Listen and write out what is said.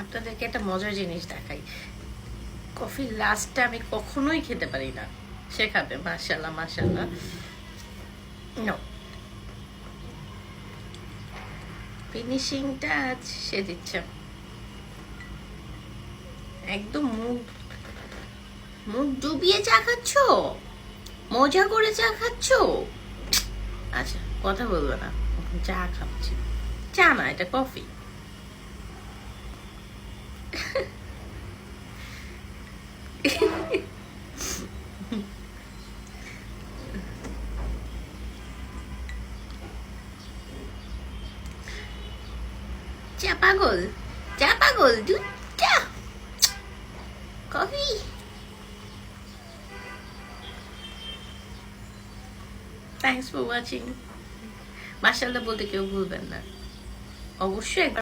আপনাদেরকে একটা মজার জিনিস দেখাই। কফির লাস্টটা আমি কখনোই খেতে পারি না, শেখাবে মাশাআল্লাহ মাশাআল্লাহ। নো, ফিনিশিংটা আজ সে দিচ্ছে। একদম মুখ মুখ ডুবিয়ে চা খাচ্ছ, মজা করে চা খাচ্ছ। আচ্ছা কথা বলবো না, চা খাচ্ছি। চা না, এটা কফি। চা পাগল, চা পাগল, দুধ চা, কফি। Thanks for watching. মাশাআল্লাহ বলতে কেউ ভুলবেন না, অবশ্যই একবার